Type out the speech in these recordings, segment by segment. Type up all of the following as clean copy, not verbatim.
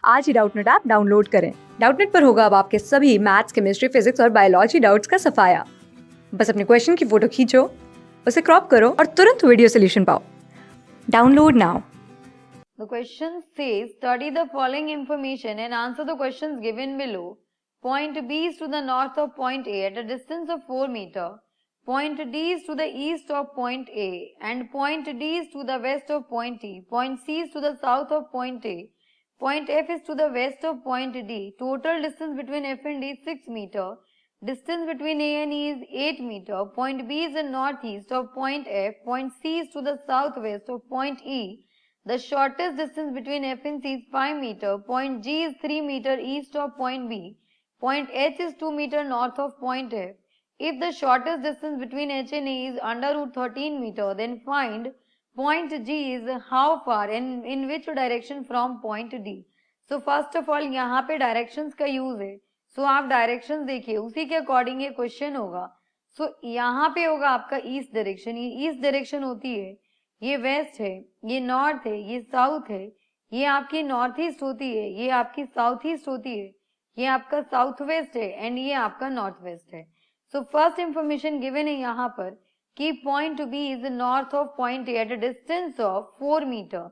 आज ही Doubtnut app download करें। Doubtnut पर होगा अब आपके सभी मैथ्स, केमिस्ट्री, फिजिक्स और बायोलॉजी डाउट्स का सफाया। बस अपने क्वेश्चन की फोटो खींचो, उसे क्रॉप करो और तुरंत वीडियो सोल्यूशन पाओ। Download now. The question says, study the following information and answer the questions given below. Point B is to the north of point A at a distance of 4 meter. Point D is to the east of point A and point D is to the west of point E. Point C is to the south of point A. Point F is to the west of point D. Total distance between F and D is 6 meter. Distance between A and E is 8 meter. Point B is the northeast of point F. Point C is to the southwest of point E. The shortest distance between F and C is 5 meter. Point G is 3 meter east of point B. Point H is 2 meter north of point F. If the shortest distance between H and A is under root 13 meter, then find point G is how far and in which direction from point D. So first of all यहाँ पे directions का use है. So आप directions देखिए, उसी के according ये question होगा. So यहाँ पे होगा आपका east direction. ये east direction होती है, ये वेस्ट है, ये नॉर्थ है, ये साउथ है, ये आपकी नॉर्थ ईस्ट होती है, ये आपकी साउथ ईस्ट होती है, ये आपका साउथ वेस्ट है एंड ये आपका नॉर्थ वेस्ट है. सो फर्स्ट इंफॉर्मेशन गिवन है यहाँ पर कि point B is north of point A at a distance of 4 meter.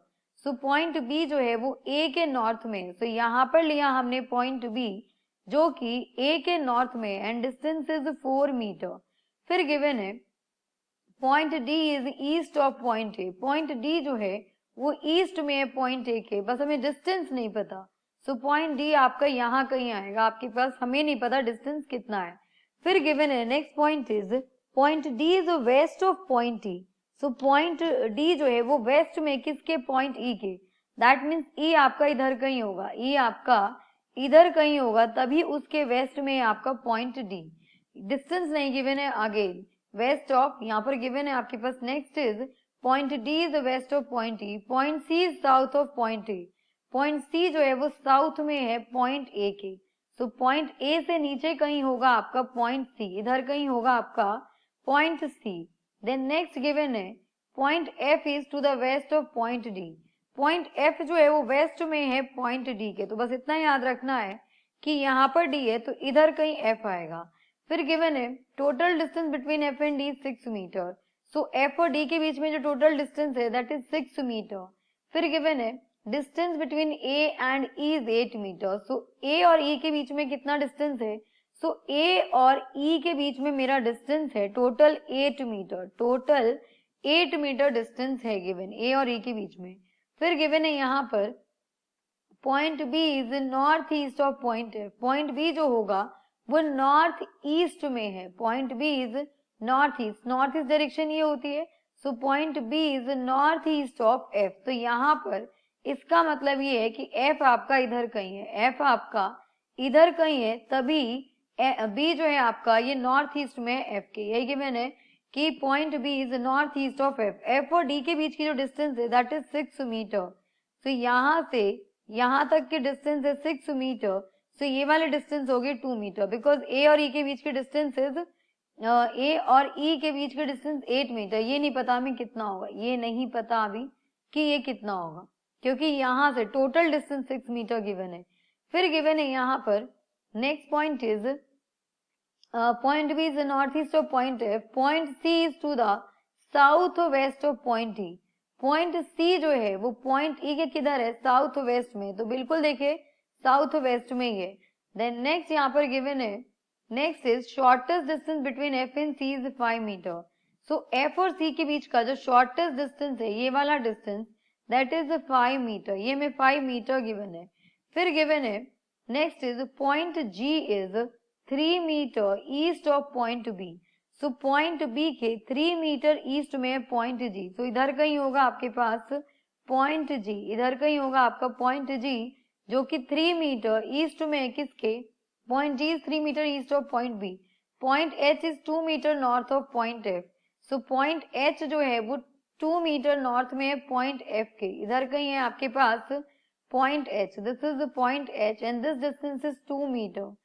So point B जो है वो ए के नॉर्थ में, सो यहाँ पर लिया हमने पॉइंट बी जो कि ए के नॉर्थ में एंड डिस्टेंस इज 4 मीटर. फिर गिवन है point D is east of point A. Point D जो है वो ईस्ट में है पॉइंट ए के, बस हमें डिस्टेंस नहीं पता. सो पॉइंट डी आपका यहाँ कहीं आएगा आपके पास, हमें नहीं पता डिस्टेंस कितना है. फिर गिवन है next point is point D is west of point E. So point D जो है वो वेस्ट में किसके, पॉइंट ई के. दैट मीन्स ई आपका इधर कहीं होगा, ई आपका इधर कहीं होगा, तभी उसके वेस्ट में आपका पॉइंट डी. डिस्टेंस नहीं गिवन है आगे, वेस्ट ऑफ यहाँ पर गिवन है आपके पास. Next is point D is west of point E. Point C is south of point A. Point C जो है वो साउथ में है पॉइंट ए के. सो पॉइंट ए से नीचे कहीं होगा आपका पॉइंट सी, इधर कहीं होगा आपका point C. Then next given है point F is to the west of point D. Point F जो है वो वेस्ट में है पॉइंट डी के. तो बस इतना याद रखना है कि यहाँ पर डी है तो इधर कहीं एफ आएगा. फिर गिवन है total distance between F and D 6 metre. So F और डी के बीच में जो टोटल डिस्टेंस है दैट इज 6 मीटर. फिर गिवन है distance between A and E is 8 metre. So A और ई के बीच में कितना डिस्टेंस है, सो ए और ई के बीच में मेरा डिस्टेंस है total 8 meter. Total 8 meter distance है गिवन ए और ई के बीच में. फिर गिवन है यहाँ पर point B is north east of point F. Point B जो होगा वो नॉर्थ ईस्ट में है. Point B is north east, north east direction ये होती है. So point B is north east of F. तो यहाँ पर इसका मतलब ये है कि एफ आपका इधर कहीं है, एफ आपका इधर कहीं है, तभी बी जो है आपका ये नॉर्थ ईस्ट में है एफ के. यही गिवन है कि point B is north east of F. F और डी के बीच की जो डिस्टेंस है दैट इज 6 मीटर. तो यहाँ से यहाँ तक की डिस्टेंस है 6 मीटर. तो ये वाले डिस्टेंस हो गए 2 मीटर बिकॉज ए और ई के बीच की डिस्टेंस इज ए और ई के बीच की डिस्टेंस 8 मीटर. ये नहीं पता हमें कितना होगा, ये नहीं पता अभी कि ये कितना होगा क्योंकि यहाँ से टोटल डिस्टेंस 6 मीटर गिवन है. फिर गिवन है यहाँ पर next point is point B is north east of point F. Point C is to the south west of point E. Point C जो है वो पॉइंट ई के किधर है, साउथ वेस्ट में. तो बिल्कुल देखिए साउथ वेस्ट में ही है. देन नेक्स्ट यहाँ पर गिवन है next is shortest distance between F and C is 5 meter. So F और सी के बीच का जो शॉर्टेस्ट डिस्टेंस है ये वाला डिस्टेंस दैट इज 5 मीटर. ये में 5 मीटर गिवन है. फिर गिवन है next is point G is 3 metre east of point B. So point B के 3 मीटर ईस्ट में है पॉइंट जी. तो इधर कहीं होगा आपके पास पॉइंट जी, इधर कहीं होगा आपका पॉइंट जी जो कि 3 मीटर ईस्ट में है किसके, point G is 3 metre east of point B. Point H is 2 meter north of point F. So point H जो है वो 2 मीटर नॉर्थ में है पॉइंट एफ के. इधर कहीं है आपके पास point H. This is the point H and this distance is 2 metre.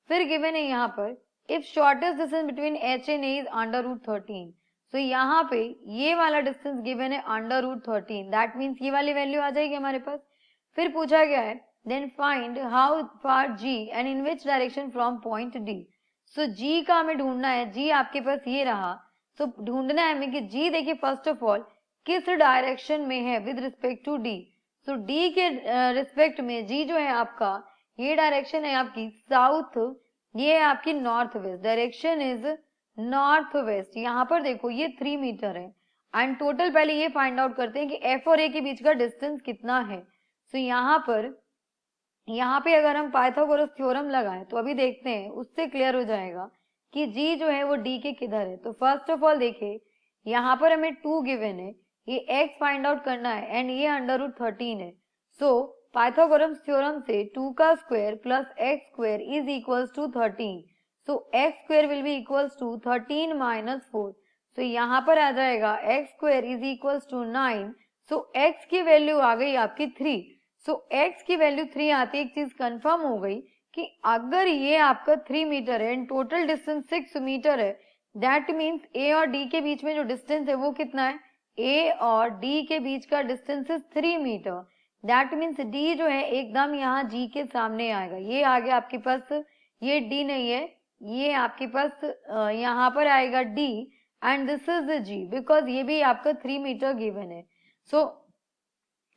फिर गिवन है यहाँ पर if shortest distance between H and A is under root 13. सो यहाँ पे ये वाला डिस्टेंस गिवन है अंडर रूट 13. दैट मीन्स ये वाली वैल्यू आ जाएगी हमारे पास. फिर पूछा गया है then find how far G and in which direction from point D. So G का हमें ढूंढना है, G आपके पास ये रहा, so ढूंढना है हमें कि G देखिए फर्स्ट ऑफ ऑल किस डायरेक्शन में है with respect to D. So D के रिस्पेक्ट में G जो है आपका, ये डायरेक्शन है आपकी साउथ, ये है आपकी north west, direction is north west. यहाँ पर देखो ये 3 मीटर है एंड टोटल पहले ये फाइंड आउट करते हैं कि F और A के बीच का डिस्टेंस कितना है. सो यहाँ पे अगर हम पाइथागोरस थ्योरम लगाएं तो अभी देखते हैं, उससे क्लियर हो जाएगा कि G जो है वो D के किधर है. तो फर्स्ट ऑफ ऑल देखिए यहाँ पर हमें 2 गिवन है, ये x फाइंड आउट करना है एंड ये √13 है. सो पाइथागोरस थ्योरम से 2 का square plus x square is equals to 13. So x square will be equals to 13 minus 4. So यहाँ पर आ जाएगा x square is equals to 9. So x की वैल्यू आ गई आपकी 3. सो x की वैल्यू 3 आती है, एक चीज कंफर्म हो गई कि अगर ये आपका 3 मीटर है एंड टोटल डिस्टेंस 6 मीटर है, दैट मीन्स A और D के बीच में जो डिस्टेंस है वो कितना है, A और D के बीच का डिस्टेंस है 3 मीटर. दैट मीन्स D जो है एकदम यहाँ G के सामने आएगा. ये आ गया आपके पास, ये D नहीं है, ये आपके पास यहाँ पर आएगा D and this is the G, because ये भी आपका 3 मीटर गिवन है. सो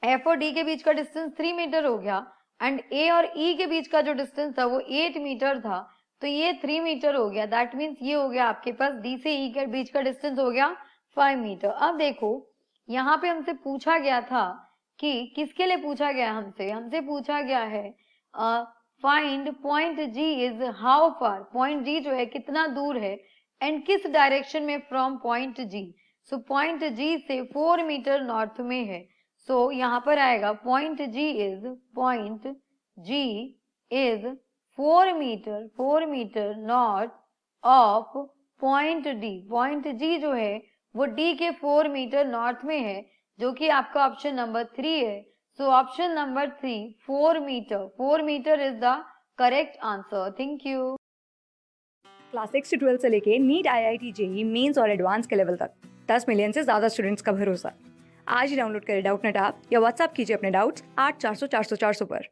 F और D के बीच का डिस्टेंस 3 मीटर हो गया एंड A और E के बीच का जो डिस्टेंस था वो 8 मीटर था, तो ये 3 मीटर हो गया. दैट मीन्स ये हो गया आपके पास D से E के बीच का डिस्टेंस हो गया 5 मीटर. अब देखो यहाँ पे हमसे पूछा गया था कि किसके लिए पूछा गया, हमसे पूछा गया है find point G is how far, point G जो है कितना दूर है एंड किस डायरेक्शन में from point G. So point G से 4 मीटर नॉर्थ में है. सो यहाँ पर आएगा point G is 4 meter north of point D. Point G जो है वो D के 4 मीटर नॉर्थ में है, जो कि आपका ऑप्शन नंबर 3 है. So option number 3 4 meter is the correct answer. Thank you. Class 6 से 12 से लेके नीट, IIT, जेई मेंस और एडवांस के लेवल तक 10 मिलियन से ज़्यादा स्टूडेंट्स का भरोसा. आज ही डाउनलोड करें डाउटनट ऐप या व्हाट्सएप कीजिए अपने डाउट्स 8400 400 400 पर.